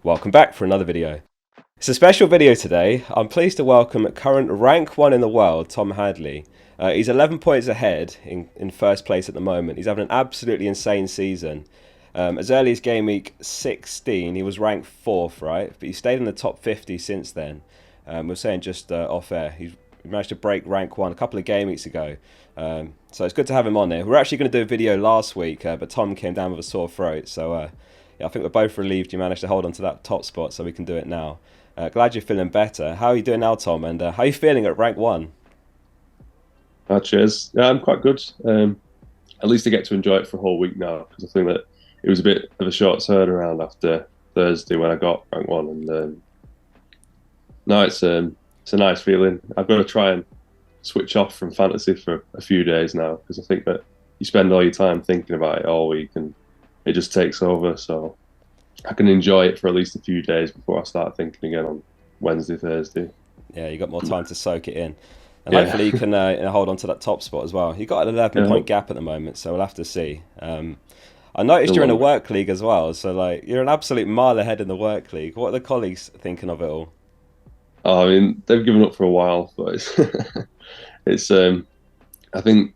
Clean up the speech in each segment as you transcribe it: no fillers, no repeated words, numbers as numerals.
Welcome back for another video. It's a special video today. I'm pleased to welcome current rank 1 in the world, Tom Hadley. He's 11 points ahead in first place at the moment. He's having an absolutely insane season. As early as game week 16, he was ranked 4th, right? But he stayed in the top 50 since then. We were saying just off air, he managed to break rank 1 a couple of game weeks ago. So it's good to have him on there. We were actually going to do a video last week, but Tom came down with a sore throat. So yeah, I think we're both relieved you managed to hold on to that top spot so we can do it now. Glad you're feeling better. How are you doing now, Tom? And how are you feeling at rank 1? Cheers. Yeah, I'm quite good. At least I get to enjoy it for a whole week now, because I think that it was a bit of a short turnaround after Thursday when I got rank 1. And no, it's a nice feeling. I've got to try and switch off from fantasy for a few days now, because I think that you spend all your time thinking about it all week and it just takes over. So I can enjoy it for at least a few days before I start thinking again on Wednesday, Thursday. Yeah, you got more time to soak it in. And hopefully you can hold on to that top spot as well. You've got an 11-point gap at the moment, so we'll have to see. I noticed you're in a work league as well, so like you're an absolute mile ahead in the work league. What are the colleagues thinking of it all? Oh, I mean, they've given up for a while, but it's I think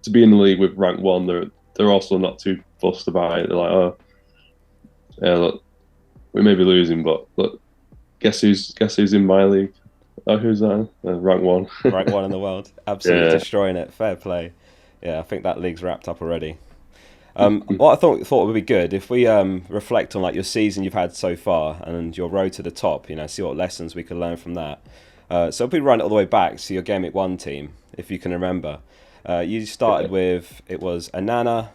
to be in the league with rank 1, they're also not too fussed about it. They're like, oh, yeah, look, we may be losing, but look, guess who's in my league? Oh, who's that? Rank 1. Rank 1 in the world, absolutely destroying it. Fair play. Yeah, I think that league's wrapped up already. What I thought would be good if we reflect on like your season you've had so far and your road to the top. See what lessons we can learn from that. So if we run it all the way back to your Gameweek 1 team, if you can remember, you started with, it was Anana.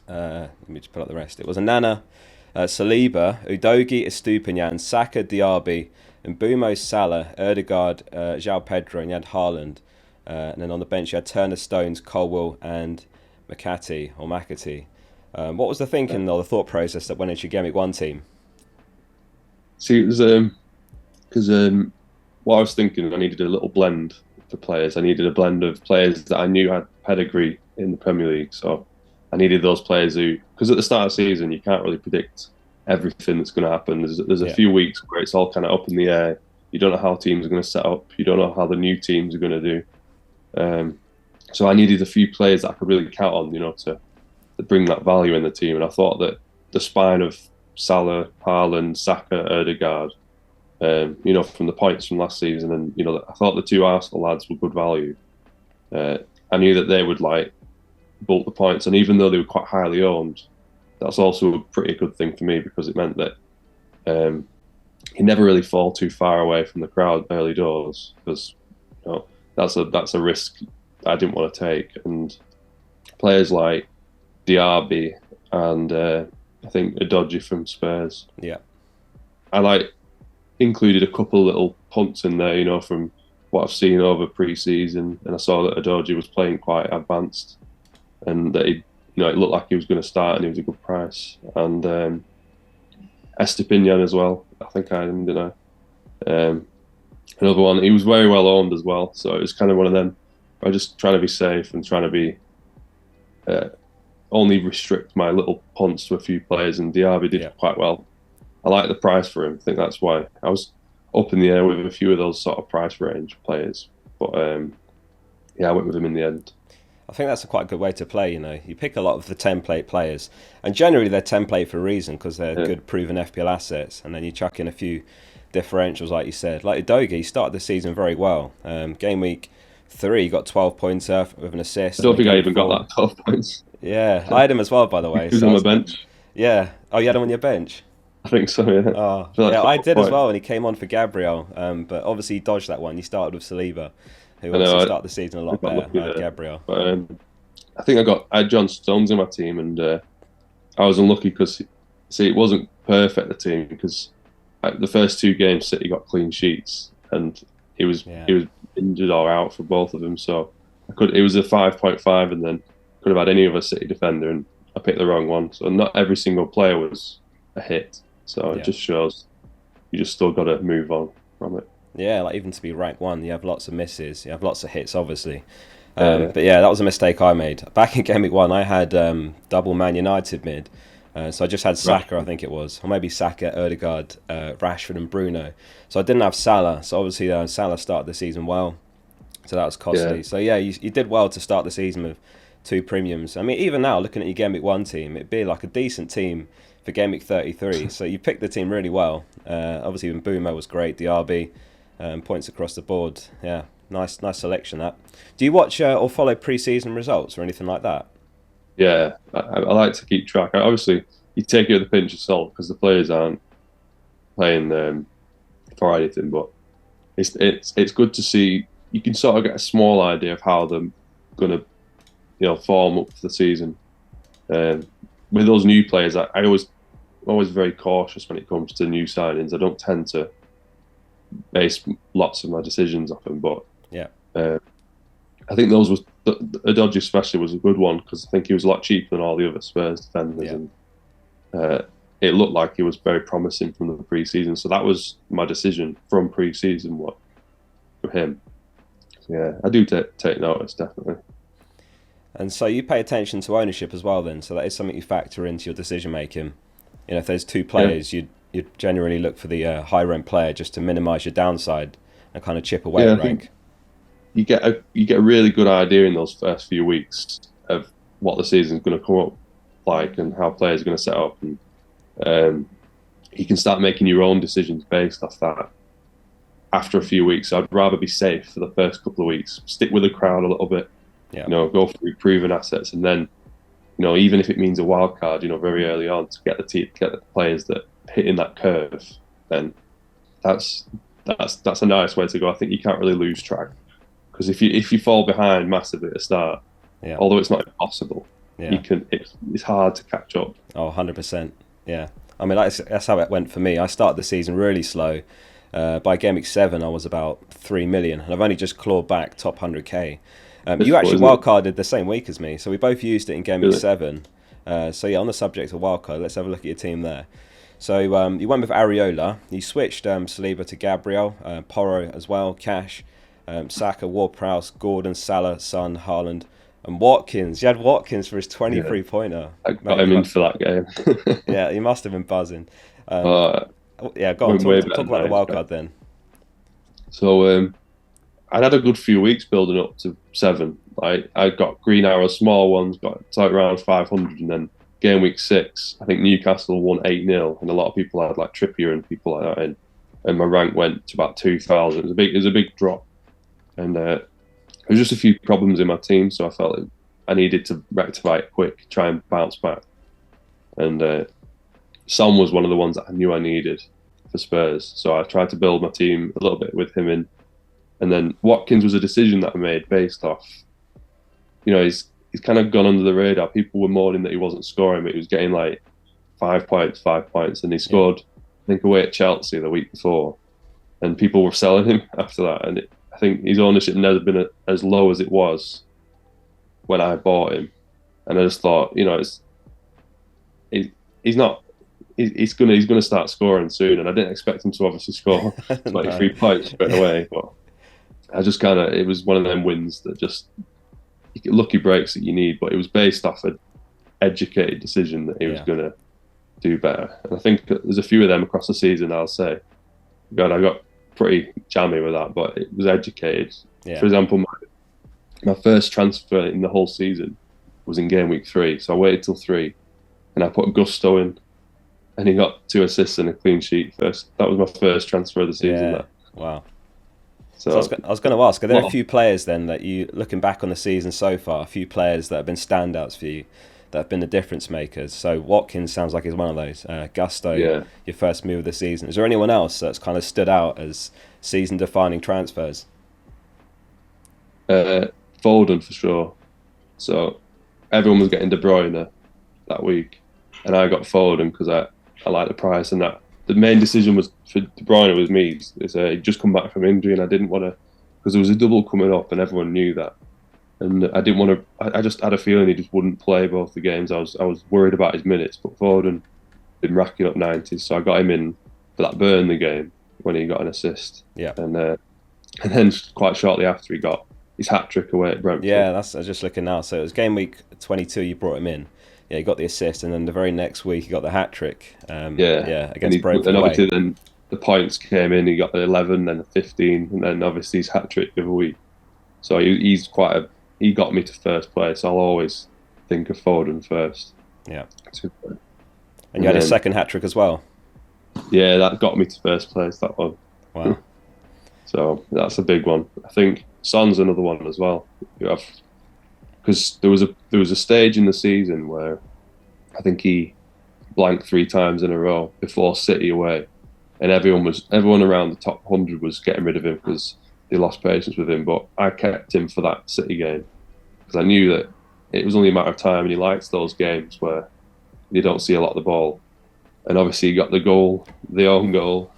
Let me just put up the rest. It was Anana, Saliba, Udogie, Estupiñán, Saka, Diaby, and Mbumo, Salah, Erdegaard, João Pedro, and you had Haaland. And then on the bench you had Turner, Stones, Colwill, and McCarthy. What was the thinking or the thought process that went into your Gameweek 1 team? See, it was because what I was thinking, I needed a little blend for players. I needed a blend of players that I knew had pedigree in the Premier League. So I needed those players who, because at the start of the season, you can't really predict everything that's going to happen. There's a few weeks where it's all kind of up in the air. You don't know how teams are going to set up. You don't know how the new teams are going to do. So I needed a few players that I could really count on, to bring that value in the team. And I thought that the spine of Salah, Haaland, Saka, Erdegaard, from the points from last season, and I thought the two Arsenal lads were good value. I knew that they would bulk the points, and even though they were quite highly owned, that's also a pretty good thing for me, because it meant that you never really fall too far away from the crowd early doors, because that's a risk I didn't want to take. And players like Diaby and I think Udogie from Spurs. Yeah, I included a couple little punts in there, from what I've seen over pre-season, and I saw that Udogie was playing quite advanced, and that it looked like he was going to start, and he was a good price. And Estupiñán as well. I think I had him, didn't I? Another one. He was very well owned as well, so it was kind of one of them. I just trying to be safe and trying to be only restrict my little punts to a few players, and Diaby did quite well. I like the price for him. I think that's why I was up in the air with a few of those sort of price range players. But I went with him in the end. I think that's a quite good way to play. You pick a lot of the template players, and generally they're template for a reason, because they're good proven FPL assets, and then you chuck in a few differentials, like you said. Like Udogie, he started the season very well. Game week 3, he got 12 points with an assist. I don't think I even got that 12 points. Yeah, I had him as well, by the way. He was on my bench. Yeah. Oh, you had him on your bench? I think so, yeah. Oh, I did as well, and he came on for Gabriel, but obviously he dodged that one. He started with Saliba, who obviously started the season a lot better than Gabriel. But I think I had John Stones in my team, and I was unlucky because, it wasn't perfect, the team, because the first 2 games City got clean sheets, and he was injured or out for both of them, so it was a 5.5, and then could have had any other City defender, and I picked the wrong one. So not every single player was a hit. So it just shows you just still got to move on from it. Yeah, like even to be rank 1, you have lots of misses, you have lots of hits, obviously. But yeah, that was a mistake I made. Back in Gameweek 1, I had double Man United mid. So I just had Saka, I think it was, or maybe Saka, Odegaard, Rashford, and Bruno. So I didn't have Salah. So obviously Salah started the season well, so that was costly. Yeah. So yeah, you did well to start the season with 2 premiums. I mean, even now looking at your Gameweek 1 team, it'd be like a decent team for Gameweek 33. So you picked the team really well. Obviously, when Boomer was great, DRB, points across the board. Yeah, nice selection that. Do you watch or follow pre-season results or anything like that? Yeah, I like to keep track. Obviously, you take it with a pinch of salt because the players aren't playing for anything. But it's good to see. You can sort of get a small idea of how they're going to, form up for the season. With those new players, I always very cautious when it comes to new signings. I don't tend to base lots of my decisions off them, but yeah. I think those was Adoji especially was a good one because I think he was a lot cheaper than all the other Spurs defenders, and it looked like he was very promising from the pre-season. So that was my decision from pre-season for him. So yeah, I do take notice, definitely. And so you pay attention to ownership as well, then. So that is something you factor into your decision making. If there's 2 players, you'd generally look for the higher end player just to minimise your downside and kind of chip away at rank. You get a really good idea in those first few weeks of what the season's going to come up like and how players are going to set up, and you can start making your own decisions based off that. After a few weeks, I'd rather be safe for the first couple of weeks, stick with the crowd a little bit, go through proven assets, and then, even if it means a wild card, very early on to get the players that hit in that curve, then that's a nice way to go. I think you can't really lose track. Because if you fall behind massively at the start, although it's not impossible, it's hard to catch up. Oh, 100%. Yeah. I mean, that's how it went for me. I started the season really slow. By Game Week 7, I was about 3 million, and I've only just clawed back top 100k. You actually wildcarded the same week as me, so we both used it in Game Week 7. So yeah, on the subject of wildcard, let's have a look at your team there. So you went with Areola. You switched Saliba to Gabriel, Porro as well, Cash. Saka, Ward-Prowse, Gordon, Salah, Son, Haaland, and Watkins. You had Watkins for his 23-pointer. I got him in for that game. Yeah, he must have been buzzing. Go on, talk about the wildcard then. So I'd had a good few weeks building up to 7. I got green arrows, small ones, got to around 500, and then Game Week 6, I think Newcastle won 8-0, and a lot of people had like Trippier and people like that in, and my rank went to about 2,000. It was a big drop. And there was just a few problems in my team, so I felt I needed to rectify it quick, try and bounce back. And Son was one of the ones that I knew I needed for Spurs, so I tried to build my team a little bit with him in. And then Watkins was a decision that I made based off, he's kind of gone under the radar. People were mourning that he wasn't scoring, but he was getting like 5 points, and he scored, I think, away at Chelsea the week before, and people were selling him after that. And I think his ownership never been as low as it was when I bought him, and I just thought, he's going to start scoring soon, and I didn't expect him to obviously score 23 points straight away, but I just it was one of them wins that just lucky breaks that you need, but it was based off an educated decision that he was going to do better, and I think there's a few of them across the season. I'll say, God, I got pretty jammy with that, but it was educated. For example, my first transfer in the whole season was in Game Week 3, so I waited till 3 and I put Gusto in, and he got 2 assists and a clean sheet first. That was my first transfer of the season. Wow. So I was going to ask, are there a few players then that you, looking back on the season so far, a few players that have been standouts for you, that have been the difference makers? So Watkins sounds like he's one of those. Gusto, your first move of the season. Is there anyone else that's kind of stood out as season-defining transfers? Foden for sure. So everyone was getting De Bruyne that week, and I got Foden because I like the price, and that the main decision was for De Bruyne was me. He'd just come back from injury, and I didn't want to, because there was a double coming up, and everyone knew that. And I didn't want to. I just had a feeling he just wouldn't play both the games. I was worried about his minutes, but Foden been racking up 90s, so I got him in for that Burnley game when he got an assist. Yeah. And then quite shortly after, he got his hat trick away at Brentford. Yeah, I was just looking now. So it was Game Week 22. You brought him in. yeah, he got the assist, and then the very next week he got the hat trick. Yeah, Yeah, against Brentford and away. obviously then the points came in. He got the 11, then the 15, and then obviously his hat trick the other week. So he got me to first place. I'll always think of Foden first. Yeah, And and you had his then, second hat trick as well. yeah, that got me to first place. That one. Wow. So that's a big one. I think Son's another one as well. Because there was a stage in the season where I think he blanked 3 times in a row before City away, and everyone around the top 100 was getting rid of him because they lost patience with him. But I kept him for that City game because I knew that it was only a matter of time, and he likes those games where you don't see a lot of the ball. And obviously, he got the goal, the own goal,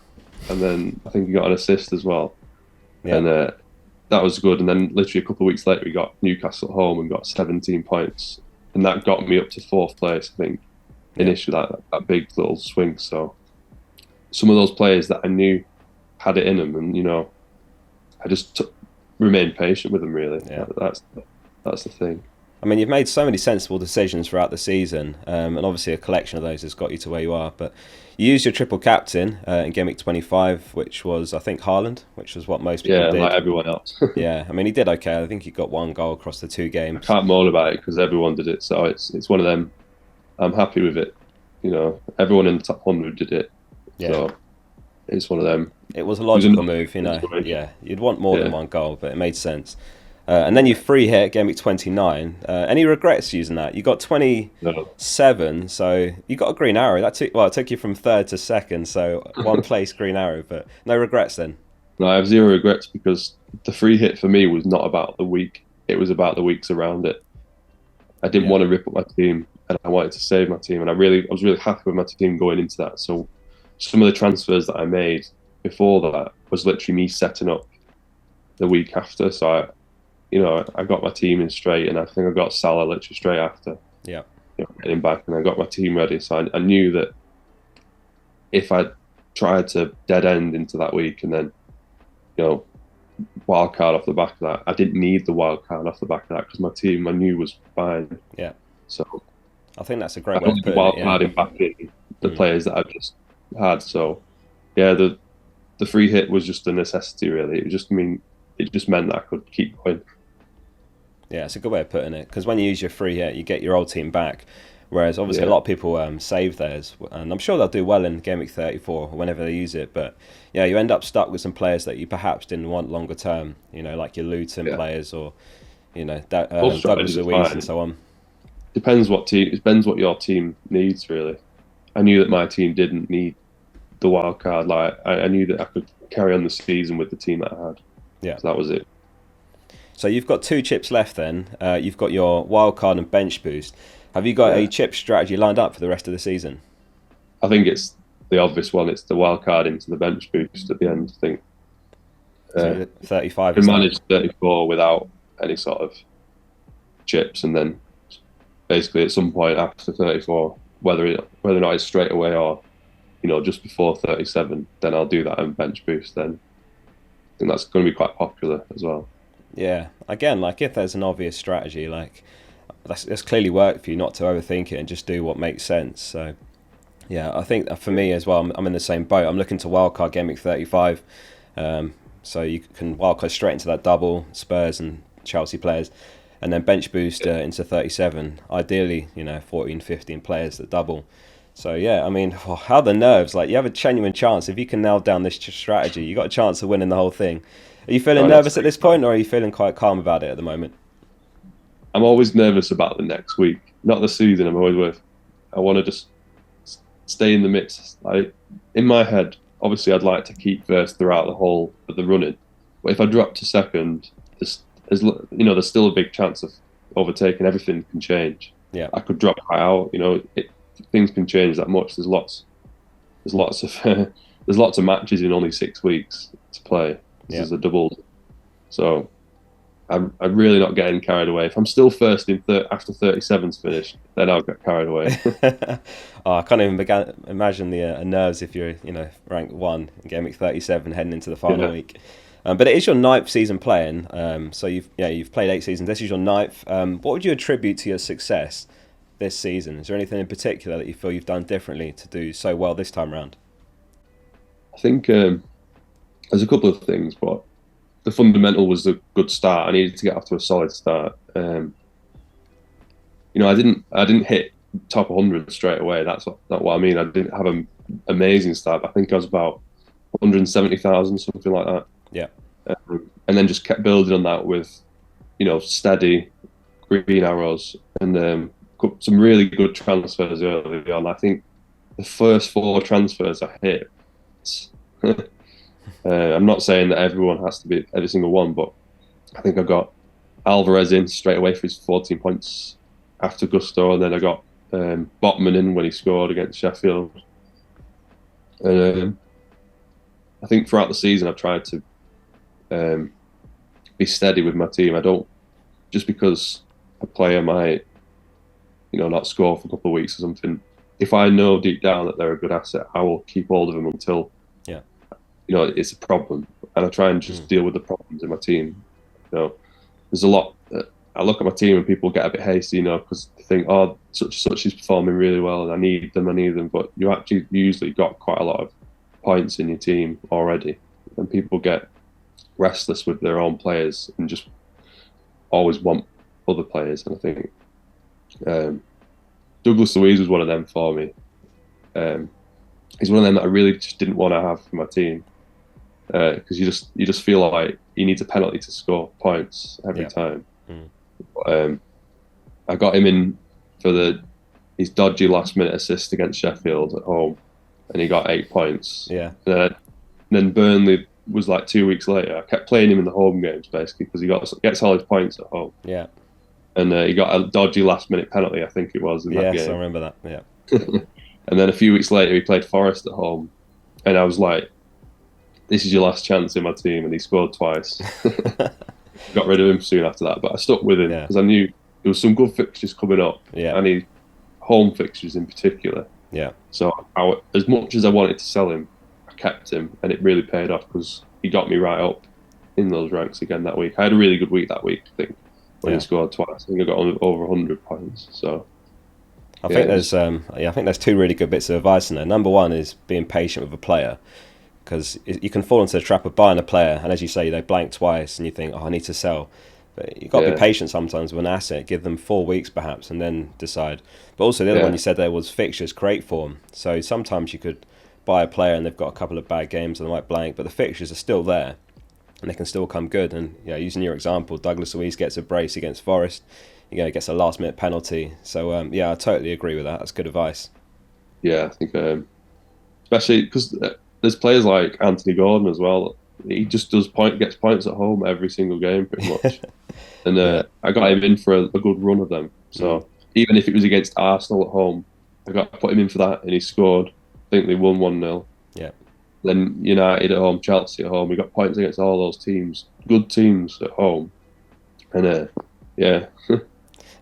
and then I think he got an assist as well. Yeah. And that was good. And then literally a couple of weeks later, we got Newcastle at home and got 17 points, and that got me up to 4th place. I think initially that big little swing. So some of those players that I knew had it in them, and I just remained patient with them. Really, that's the thing. I mean, you've made so many sensible decisions throughout the season, and obviously a collection of those has got you to where you are. But you used your triple captain in Gameweek 25, which was, I think, Haaland, which was what most people did. Like everyone else. Yeah, I mean, he did okay. I think he got 1 goal across the 2 games. I can't moan about it because everyone did it, so it's one of them. I'm happy with it. Everyone in the top 100 did it, so it's one of them. It was a logical move, Yeah, you'd want more than 1 goal, but it made sense. And then you free hit Gameweek 29. Any regrets using that? You got 27, no. So you got a green arrow. It took you from 3rd to 2nd, so 1 place green arrow, but no regrets then. No, I have 0 regrets because the free hit for me was not about the week. It was about the weeks around it. I didn't want to rip up my team, and I wanted to save my team, and I was really happy with my team going into that. So some of the transfers that I made before that was literally me setting up the week after. So I got my team in straight, and I think I got Salah literally straight after. Yeah. Getting back, and I got my team ready. So I knew that if I tried to dead end into that week and then, wildcard off the back of that, I didn't need the wildcard off the back of that because my team I knew was fine. Yeah. So I think that's a great way of putting wildcarding back in the players that I've just had. So yeah, the free hit was just a necessity really. It just meant that I could keep going. Yeah, it's a good way of putting it, because when you use your free hit, you get your old team back, whereas obviously a lot of people save theirs, and I'm sure they'll do well in Gameweek 34 whenever they use it, but yeah, you end up stuck with some players that you perhaps didn't want longer term, like your Luton players or Douglas Luiz and so on. Depends what your team needs really. I knew that my team didn't need the wild card. Like I knew that I could carry on the season with the team that I had. Yeah, so that was it. So you've got 2 chips left then. You've got your wildcard and bench boost. Have you got a chip strategy lined up for the rest of the season? I think it's the obvious one. It's the wildcard into the bench boost at the end, I think. So 35 can manage 34 without any sort of chips, and then basically at some point after 34, whether or not it's straight away or just before 37, then I'll do that and bench boost then. I think that's going to be quite popular as well. Yeah, again, like if there's an obvious strategy, like that's clearly worked for you not to overthink it and just do what makes sense. So yeah, I think for me as well, I'm in the same boat. I'm looking to wildcard Gameweek 35, so you can wildcard straight into that double, Spurs and Chelsea players, and then bench boost into 37. Ideally, 14, 15 players that double. So yeah, I mean, how the nerves? Like you have a genuine chance if you can nail down this strategy. You got a chance of winning the whole thing. Are you feeling nervous at this point, or are you feeling quite calm about it at the moment? I'm always nervous about the next week, not the season. I want to just stay in the mix. Like in my head, obviously, I'd like to keep first throughout the whole of the running. But if I drop to second, there's still a big chance of overtaking. Everything can change. Yeah, I could drop right out. Things can change that much. There's lots of matches in only 6 weeks to play. This is a double, so I'm really not getting carried away. If I'm still first after 37's finished, then I'll get carried away. I can't even imagine the nerves if you're rank 1 in Gameweek 37 heading into the final week. But it is your 9th season playing. So you've played 8 seasons. This is your 9th. What would you attribute to your success? this season? Is there anything in particular that you feel you've done differently to do so well this time around? I think there's a couple of things, but the fundamental was a good start. I needed to get off to a solid start. I didn't hit top 100 straight away. That's not what I mean. I didn't have an amazing start. I think I was about 170,000, something like that. Yeah. And then just kept building on that with, steady green arrows and some really good transfers early on. I think the first 4 transfers I hit. I'm not saying that everyone has to be every single one, but I think I got Alvarez in straight away for his 14 points after Gusto, and then I got Botman in when he scored against Sheffield. And I think throughout the season I've tried to be steady with my team. I don't, just because a player might, not score for a couple of weeks or something, if I know deep down that they're a good asset, I will keep hold of them until it's a problem, and I try and just deal with the problems in my team. There's a lot. I look at my team and people get a bit hasty, because they think, oh, such is performing really well, and I need them. But you actually usually got quite a lot of points in your team already, and people get restless with their own players and just always want other players. And I think Douglas Luiz was one of them for me. He's one of them that I really just didn't want to have for my team. Because you just feel like he needs a penalty to score points every time. I got him in for his dodgy last minute assist against Sheffield at home, and he got 8 points. Yeah. And then Burnley was like 2 weeks later. I kept playing him in the home games basically because he gets all his points at home. Yeah. And he got a dodgy last minute penalty, I think it was, in that game. Yes, I remember that. Yeah. And then a few weeks later he played Forest at home, and I was like, this is your last chance in my team, and he scored twice. Got rid of him soon after that, but I stuck with him because I knew there was some good fixtures coming up, and home fixtures in particular. Yeah. So as much as I wanted to sell him, I kept him, and it really paid off because he got me right up in those ranks again that week. I had a really good week that week, I think, when he scored twice. I think I got over 100 points. So I think there's 2 really good bits of advice in there. Number 1 is being patient with a player, because you can fall into the trap of buying a player, and as you say, they blank twice, and you think, oh, I need to sell. But you've got to be patient sometimes with an asset. Give them 4 weeks perhaps, and then decide. But also the other one you said there was fixtures create form. So sometimes you could buy a player and they've got a couple of bad games and they might blank, but the fixtures are still there, and they can still come good. And using your example, Douglas Luiz gets a brace against Forest. Gets a last minute penalty. So I totally agree with that. That's good advice. Yeah, I think especially because there's players like Anthony Gordon as well. He just gets points at home every single game, pretty much. And I got him in for a good run of them. So even if it was against Arsenal at home, I put him in for that, and he scored. I think they won 1-0. Yeah. Then United at home, Chelsea at home. We got points against all those teams, good teams at home. And I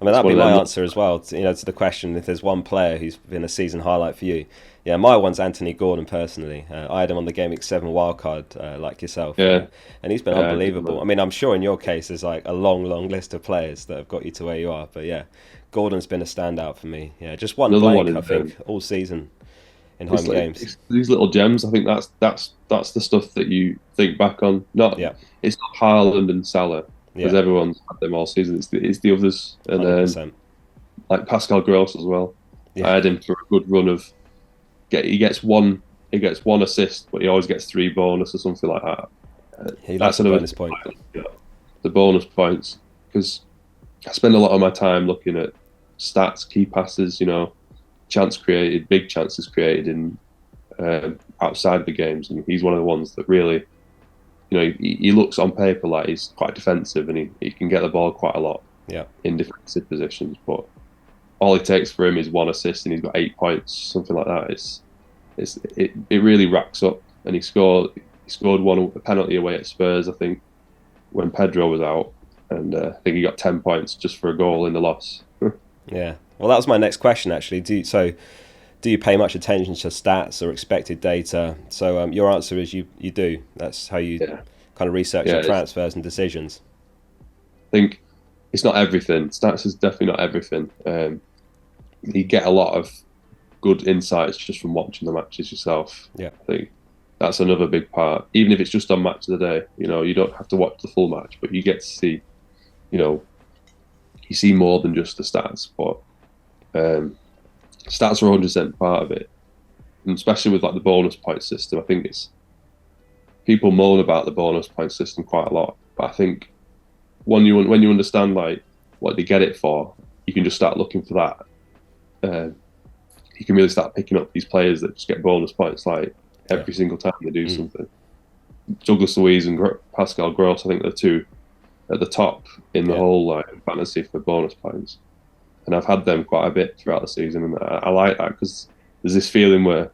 mean, that'd be my answer as well. To the question, if there's one player who's been a season highlight for you, my one's Anthony Gordon personally. I had him on the Gameweek 7 wildcard, like yourself. And he's been unbelievable. I mean, I'm sure in your case there's like a long list of players that have got you to where you are. But Gordon's been a standout for me. Just one blank, I think, all season in home games. These little gems, I think that's the stuff that you think back on. It's not Haaland and Salah. Because everyone's had them all season. It's the others. And like Pascal Gross as well. I had him for a good run of he gets one assist, but he always gets 3 bonus or something like that. That's a bonus point. The bonus points, because I spend a lot of my time looking at stats, key passes, chance created, big chances created in outside the games, and he's one of the ones that really. He looks on paper like he's quite defensive, and he can get the ball quite a lot in defensive positions. But all it takes for him is 1 assist, and he's got 8 points, something like that. It really racks up. And he scored a penalty away at Spurs, I think, when Pedro was out, and I think he got 10 points just for a goal in the loss. Yeah, well, that was my next question actually. Do you pay much attention to stats or expected data? So your answer is you do. That's how you kind of research your transfers and decisions. I think it's not everything. Stats is definitely not everything. you get a lot of good insights just from watching the matches yourself. Yeah. I think that's another big part. Even if it's just on match of the day, you don't have to watch the full match, but you get to see, you see more than just the stats. But stats are 100% part of it, and especially with like the bonus point system. I think it's people moan about the bonus point system quite a lot, but I think when you understand like what they get it for, you can just start looking for that. You can really start picking up these players that just get bonus points like every single time they do something. Douglas Luiz and Pascal Gross, I think they're two at the top in the whole like fantasy for bonus points, and I've had them quite a bit throughout the season, and I like that because there's this feeling where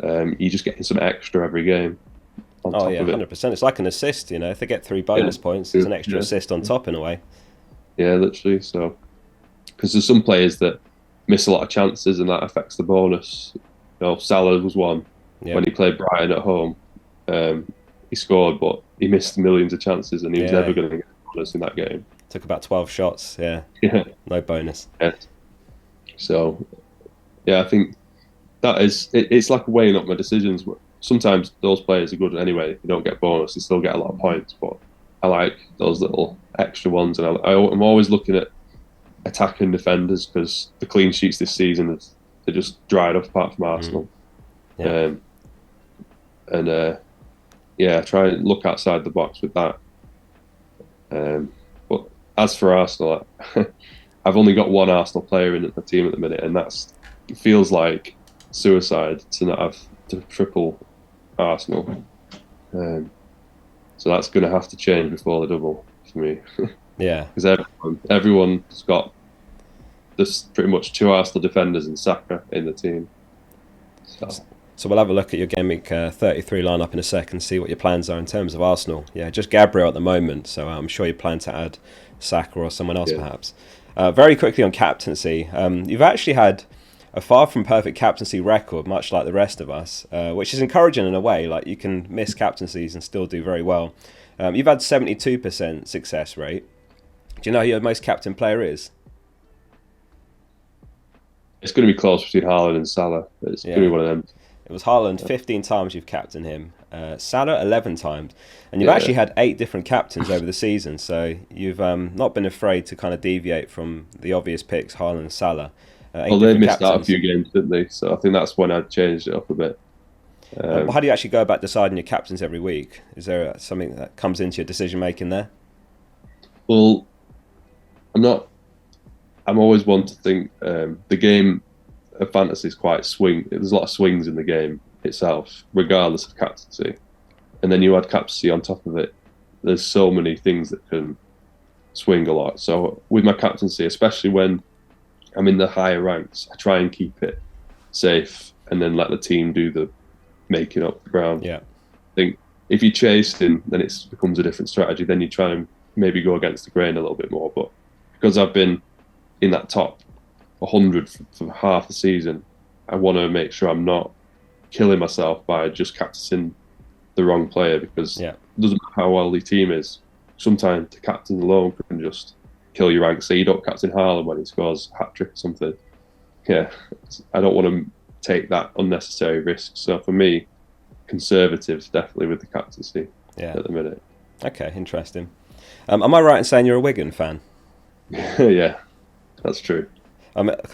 you're just getting some extra every game. On top of it. 100%. It's like an assist, if they get 3 bonus points, there's an extra assist on top in a way. Yeah, literally. So, because there's some players that miss a lot of chances and that affects the bonus. Salah was one when he played Brighton at home. He scored, but he missed millions of chances, and he was never going to get a bonus in that game. Took about 12 shots. Yeah. No bonus. Yeah. So, I think that is it's like weighing up my decisions. Sometimes those players are good anyway. You don't get bonus, you still get a lot of points. But I like those little extra ones, and I'm always looking at attacking defenders because the clean sheets this season they're just dried up apart from Arsenal. I try and look outside the box with that. But as for Arsenal, I've only got one Arsenal player in the team at the minute, and it feels like suicide to not have to triple Arsenal. So that's going to have to change before the double for me. Yeah, because everyone's got there's pretty much 2 Arsenal defenders and Saka in the team. So we'll have a look at your Gameweek 33 lineup in a second, see what your plans are in terms of Arsenal. Yeah, just Gabriel at the moment, so I'm sure you plan to add Saka or someone else perhaps. Very quickly on captaincy, you've actually had a far from perfect captaincy record, much like the rest of us, which is encouraging in a way. Like, you can miss captaincies and still do very well. You've had 72% success rate. Do you know who your most captain player is? It's going to be close between Haaland and Salah. It's going to be one of them. It was Haaland, 15 times you've captained him. Salah, 11 times. And you've actually had 8 different captains over the season. So you've not been afraid to kind of deviate from the obvious picks, Haaland and Salah. Well, they missed out a few games, didn't they? So I think that's when I changed it up a bit. How do you actually go about deciding your captains every week? Is there something that comes into your decision-making there? Well, I'm always one to think the game of fantasy is quite there's a lot of swings in the game itself, regardless of captaincy. And then you add captaincy on top of it. There's so many things that can swing a lot. So with my captaincy, especially when I'm in the higher ranks, I try and keep it safe and then let the team do the making up the ground. Yeah. I think if you're chasing, then it becomes a different strategy. Then you try and maybe go against the grain a little bit more. But because I've been in that top 100 for half the season, I want to make sure I'm not killing myself by just captaining the wrong player, because it doesn't matter how well the team is. Sometimes the captain alone can just kill your rank. Say you don't captain Haaland when he scores a hat-trick or something. Yeah, I don't want to take that unnecessary risk. So for me, conservative definitely with the captaincy at the minute. Okay, interesting. Am I right in saying you're a Wigan fan? Yeah, that's true.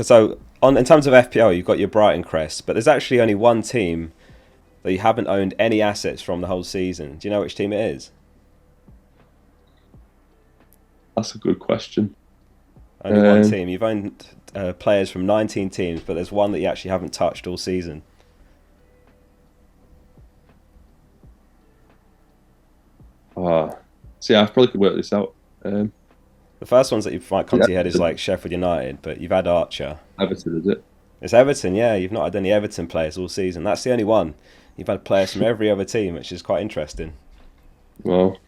So in terms of FPL, you've got your Brighton crest, but there's actually only one team that you haven't owned any assets from the whole season. Do you know which team it is? That's a good question. Only one team. You've owned players from 19 teams, but there's one that you actually haven't touched all season. See, I probably could work this out. The first ones that you might come to your head is like Sheffield United, but you've had Archer. Everton, is it? It's Everton, yeah. You've not had any Everton players all season. That's the only one. You've had players from every other team, which is quite interesting. Well,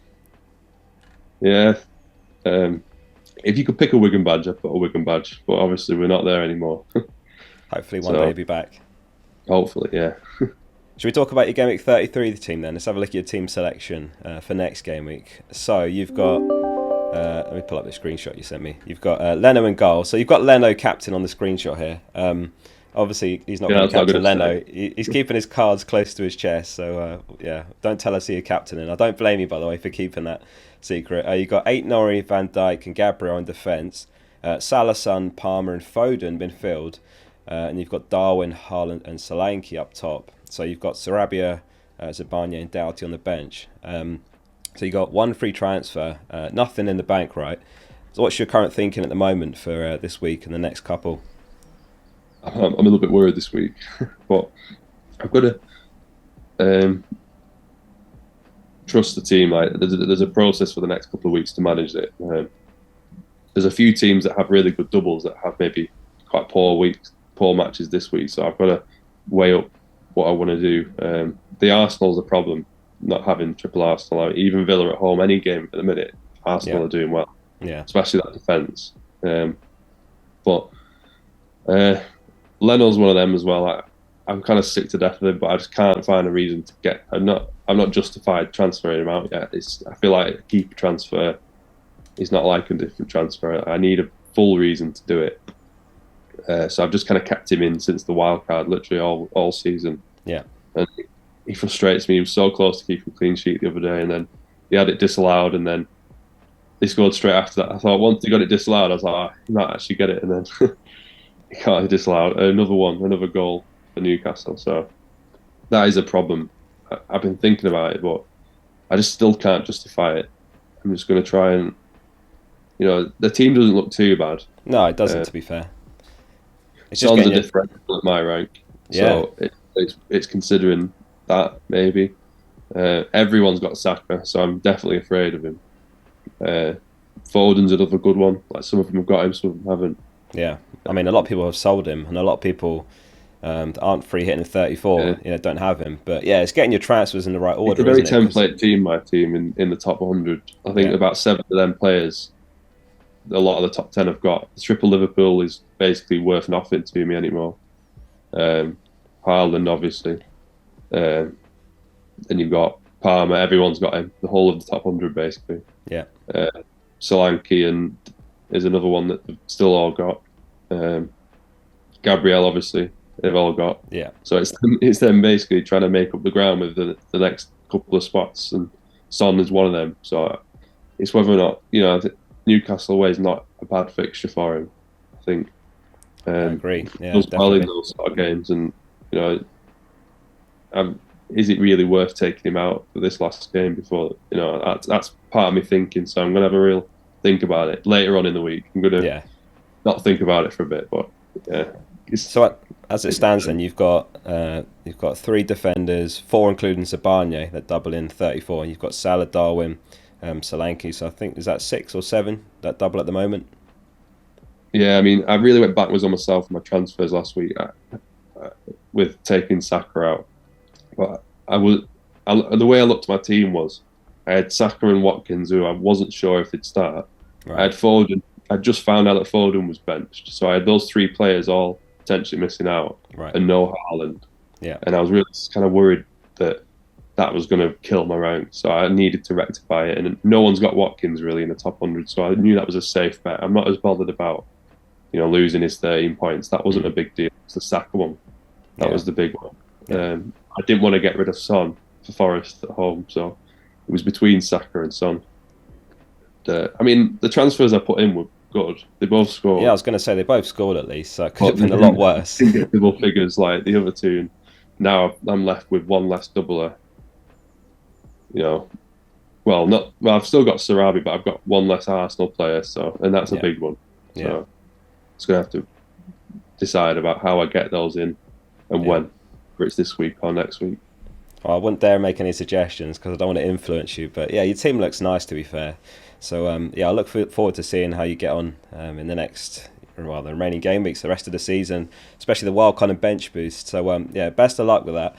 yeah. If you could pick a Wigan badge, I'd put a Wigan badge. But obviously, we're not there anymore. Hopefully, one day you'll be back. Hopefully, yeah. Should we talk about your Gameweek 33 team then? Let's have a look at your team selection for next game week. So you've got Let me pull up the screenshot you sent me. You've got Leno in goal. So you've got Leno captain on the screenshot here. Obviously, he's not going to captain Leno. He's keeping his cards close to his chest. So, yeah, don't tell us who you're captaining. I don't blame you, by the way, for keeping that secret. You've got Aït-Nouri, Van Dijk and Gabriel in defence. Salah, Son, Palmer and Foden midfield. And you've got Darwin, Haaland and Solanke up top. So you've got Sarabia, Zabarnyi and Doughty on the bench. So you got one free transfer, nothing in the bank, right? So what's your current thinking at the moment for this week and the next couple? I'm a little bit worried this week, but I've got to trust the team. Like there's a process for the next couple of weeks to manage it. There's a few teams that have really good doubles that have maybe quite poor matches this week. So I've got to weigh up what I want to do. The Arsenal's a problem, not having triple Arsenal. Even Villa at home, any game at the minute, Arsenal are doing well. Yeah, especially that defence. But Leno's one of them as well. I'm kind of sick to death of him, but I just can't find a reason to get. I'm not justified transferring him out yet. I feel like a keeper transfer is not like a different transfer. I need a full reason to do it. So I've just kind of kept him in since the wildcard, literally all season. Yeah, and he frustrates me. He was so close to keeping a clean sheet the other day, and then he had it disallowed, and then they scored straight after that. I thought once they got it disallowed, I was like, he might actually get it, and then he can't disallow another goal for Newcastle. So that is a problem. I've been thinking about it, but I just still can't justify it. I'm just going to try and, the team doesn't look too bad. No, it doesn't. To be fair, it's just a differential at my rank. Yeah. So it's considering that maybe. Everyone's got Saka, so I'm definitely afraid of him. Foden's another good one. Like some of them have got him, some of them haven't. Yeah, I mean, a lot of people have sold him, and a lot of people that aren't free hitting 34, don't have him. But yeah, it's getting your transfers in the right order. It's a very template team, my team, in the top 100. I think about 7 of them players, a lot of the top 10 have got. The triple Liverpool is basically worth nothing to me anymore. Haaland, obviously. Then you've got Palmer, everyone's got him. The whole of the top 100, basically. Yeah. Solanke and is another one that they've still all got. Gabriel, obviously, they've all got. Yeah. So it's them basically trying to make up the ground with the next couple of spots, and Son is one of them. So it's whether or not, Newcastle away is not a bad fixture for him, I think. I agree. Yeah, does well in those sort of games, and is it really worth taking him out for this last game before? That's part of me thinking. So I'm gonna have a real think about it later on in the week. I'm gonna not think about it for a bit, but yeah. So as it stands, then you've got 3 defenders, 4 including Zabarnyi that double in 34, and you've got Salah, Darwin, Solanke. So I think is that 6 or 7 that double at the moment. Yeah, I mean, I really went backwards on myself in my transfers last week with taking Saka out. But the way I looked at my team was I had Saka and Watkins, who I wasn't sure if they'd start. Right. I had Foden. I just found out that Foden was benched, so I had those 3 players all potentially missing out, and no Haaland. Yeah. And I was really kind of worried that was going to kill my rank, so I needed to rectify it. And no one's got Watkins really in the top 100, so I knew that was a safe bet. I'm not as bothered about losing his 13 points. That wasn't a big deal. It's the Saka one. That was the big one. Yeah. I didn't want to get rid of Son for Forest at home, so it was between Saka and Son. I mean, the transfers I put in were good. They both scored. Yeah, I was going to say they both scored at least, so it could have been a lot worse. Double figures like the other 2. And now I'm left with one less doubler. I've still got Sarabi, but I've got one less Arsenal player, and that's a big one. So it's going to have to decide about how I get those in and when, whether it's this week or next week. Well, I wouldn't dare make any suggestions because I don't want to influence you, but yeah, your team looks nice, to be fair. So I look forward to seeing how you get on in the remaining game weeks, the rest of the season, especially the wildcard and bench boost. So best of luck with that.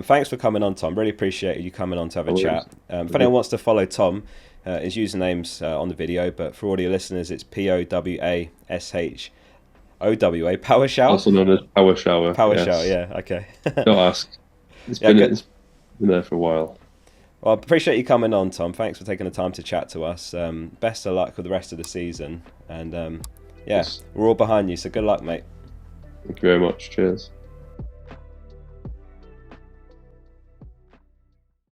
Thanks for coming on, Tom. Really appreciate you coming on to have a chat. If anyone wants to follow Tom, his username's on the video, but for all your listeners, it's POWASHOWA, Power Shower? Also known as Power Shower. Power Shower, yeah, okay. Don't ask. It's been there for a while. Well, I appreciate you coming on, Tom. Thanks for taking the time to chat to us. Best of luck with the rest of the season. And yeah, Yes. we're all behind you, so good luck, mate. Thank you very much. Cheers.